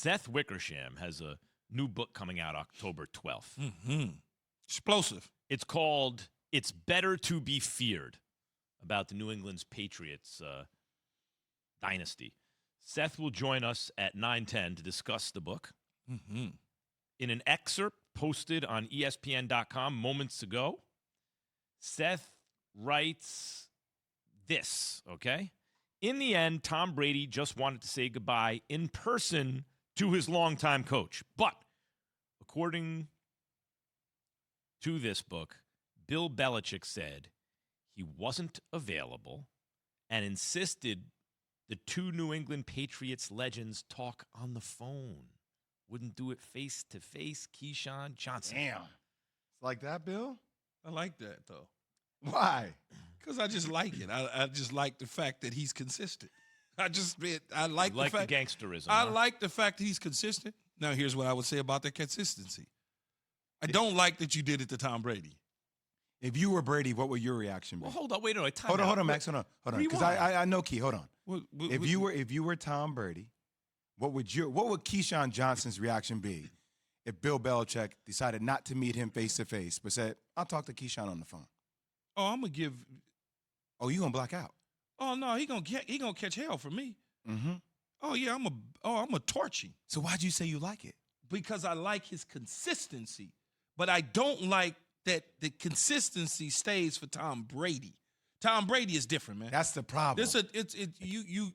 Seth Wickersham has a new book coming out October 12th. Mm-hmm. Explosive. It's called It's Better to Be Feared, about the New England Patriots dynasty. Seth will join us at 9:10 to discuss the book. Mm-hmm. In an excerpt posted on ESPN.com moments ago, Seth writes this, okay? In the end, Tom Brady just wanted to say goodbye in person to his longtime coach. But according to this book, Bill Belichick said he wasn't available and insisted the two New England Patriots legends talk on the phone. Wouldn't do it face-to-face. Keyshawn Johnson. Damn. It's like that, Bill? I like that, though. Why? Because I just like it. I just like the fact that he's consistent. I like You like the fact the gangsterism. I huh? like the fact that he's consistent. Now, here's what I would say about that consistency. I don't like that you did it to Tom Brady. If you were Brady, what would your reaction be? Well, hold on. Wait, no. Hold on, Max. Hold on. Because I know Key. Hold on. If you were Tom Brady, what would Keyshawn Johnson's reaction be if Bill Belichick decided not to meet him face to face, but said, "I'll talk to Keyshawn on the phone"? Oh, I'm gonna give. Oh, you gonna black out? Oh no, he gonna catch hell for me. Mm-hmm. Oh yeah, I'm a torch him So why'd you say you like it? because I like his consistency, but I don't like that the consistency stays for Tom Brady. Tom Brady is different, man. That's the problem.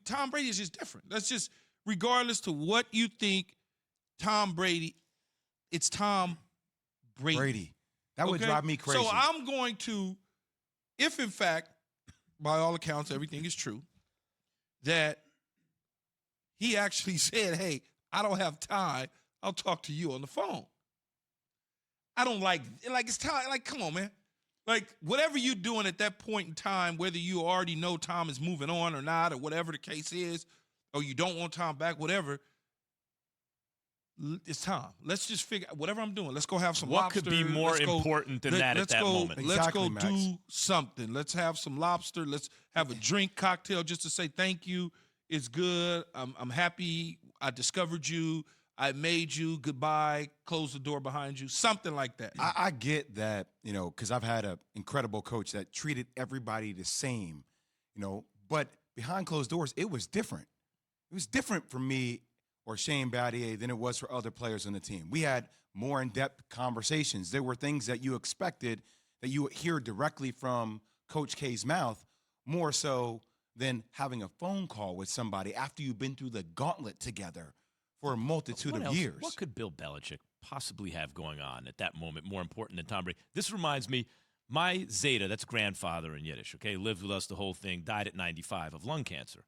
Tom Brady is just different. That's just regardless to what you think. Tom Brady, it's Tom Brady. That would drive me crazy. So I'm going to, if in fact, by all accounts, everything is true, that he actually said, "Hey, I don't have time. I'll talk to you on the phone." I don't like it's time. Like, come on, man. Like, whatever you're doing at that point in time, whether you already know Tom is moving on or not, or whatever the case is, or you don't want Tom back, whatever, it's Tom. Let's just figure out whatever I'm doing. Let's go have some What lobster. could be more important than that at that moment? Let's Exactly, go Max. do something. Let's have some lobster. Let's have a drink, cocktail, just to say thank you. It's good. I'm happy. I discovered you. I made you. Goodbye. Close the door behind you. Something like that. I get that, because I've had an incredible coach that treated everybody the same, but behind closed doors, it was different. It was different for me or Shane Battier than it was for other players on the team. We had more in-depth conversations. There were things that you expected that you would hear directly from Coach K's mouth, more so than having a phone call with somebody after you've been through the gauntlet together for a multitude of years. What could Bill Belichick possibly have going on at that moment more important than Tom Brady? This reminds me, my Zeta, that's grandfather in Yiddish, okay, lived with us the whole thing, died at 95 of lung cancer.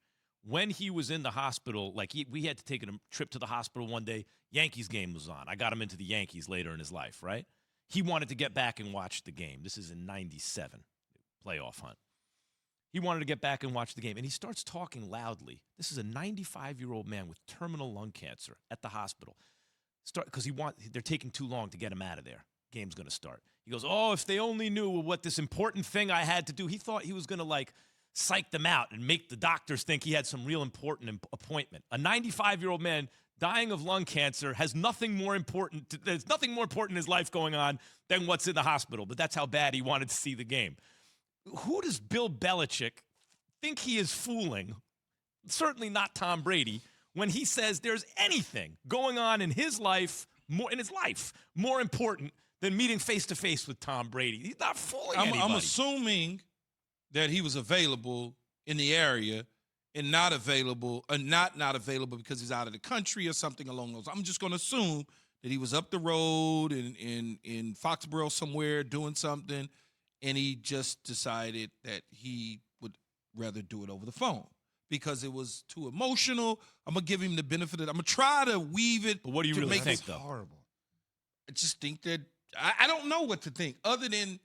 When he was in the hospital, we had to take a trip to the hospital one day. Yankees game was on. I got him into the Yankees later in his life, right? He wanted to get back and watch the game. This is in 97, playoff hunt. He wanted to get back and watch the game, and he starts talking loudly. This is a 95-year-old man with terminal lung cancer at the hospital. Because they're taking too long to get him out of there. Game's going to start. He goes, "Oh, if they only knew what this important thing I had to do." He thought he was going to psych them out and make the doctors think he had some real important appointment. A 95-year-old man dying of lung cancer has nothing more important. There's nothing more important in his life going on than what's in the hospital. But that's how bad he wanted to see the game. Who does Bill Belichick think he is fooling? Certainly not Tom Brady when he says there's anything going on in his life, more important than meeting face to face with Tom Brady. He's not fooling anybody. I'm assuming that he was available in the area and not available because he's out of the country or something along those. I'm just going to assume that he was up the road in Foxborough somewhere doing something, and he just decided that he would rather do it over the phone because it was too emotional. I'm going to give him the benefit of it. I'm going to try to weave it. But what do you really think, though? Horrible. I just think that I don't know what to think other than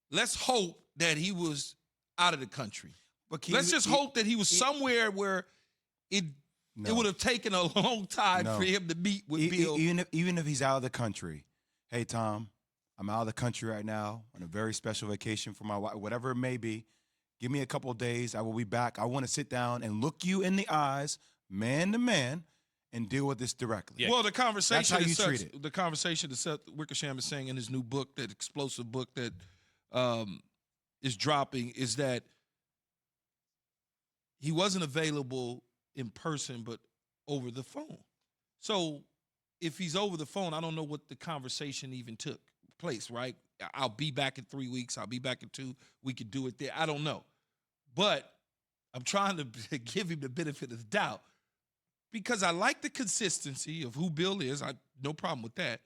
let's hope that he was out of the country. But let's just hope that he was somewhere where it would have taken a long time for him to meet with Bill. Even if he's out of the country, hey, Tom, I'm out of the country right now on a very special vacation for my wife, whatever it may be. Give me a couple of days. I will be back. I want to sit down and look you in the eyes, man to man, and deal with this directly. Yeah. Well, the conversation That's how you that treat Seth, it. the conversation that Seth Wickersham is saying in his new book, that explosive book that is dropping, is that he wasn't available in person, but over the phone. So if he's over the phone, I don't know what the conversation even took place, right? I'll be back in 3 weeks. I'll be back in 2. We could do it there. I don't know. But I'm trying to give him the benefit of the doubt because I like the consistency of who Bill is. No problem with that.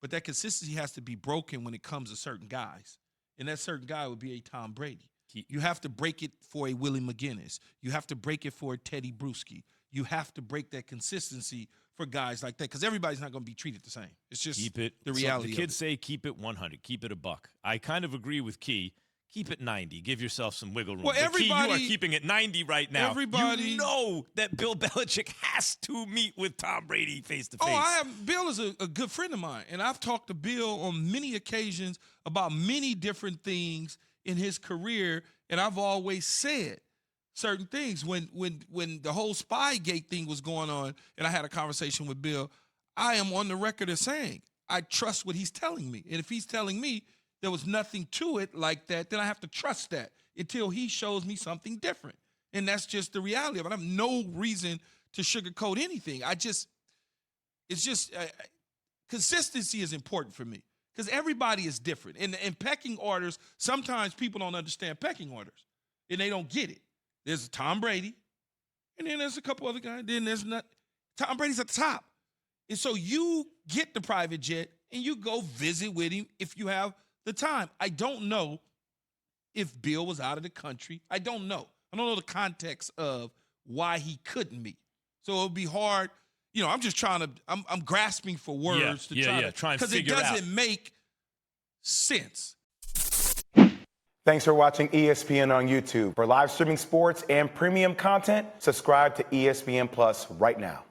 But that consistency has to be broken when it comes to certain guys. And that certain guy would be a Tom Brady. You have to break it for a Willie McGinnis. You have to break it for a Teddy Bruschi. You have to break that consistency for guys like that because everybody's not going to be treated the same. It's just the reality. The kids say keep it 100, keep it a buck. I kind of agree with Key. Keep it 90. Give yourself some wiggle room. Well, But Key, you are keeping it 90 right now. You know that Bill Belichick has to meet with Tom Brady face to face. Bill is a good friend of mine, and I've talked to Bill on many occasions about many different things in his career, and I've always said certain things. When the whole Spygate thing was going on, and I had a conversation with Bill, I am on the record as saying I trust what he's telling me, and if he's telling me there was nothing to it like that, then I have to trust that until he shows me something different. And that's just the reality of it. I have no reason to sugarcoat anything. Consistency is important for me because everybody is different. And pecking orders, sometimes people don't understand pecking orders and they don't get it. There's Tom Brady, and then there's a couple other guys. Then there's Tom Brady's at the top. And so you get the private jet and you go visit with him if you have the time. I don't know if Bill was out of the country. I don't know. I don't know the context of why he couldn't meet. So it would be hard. I'm just trying to, I'm grasping for words to try and figure it out. Because it doesn't make sense. Thanks for watching ESPN on YouTube. For live streaming sports and premium content, subscribe to ESPN Plus right now.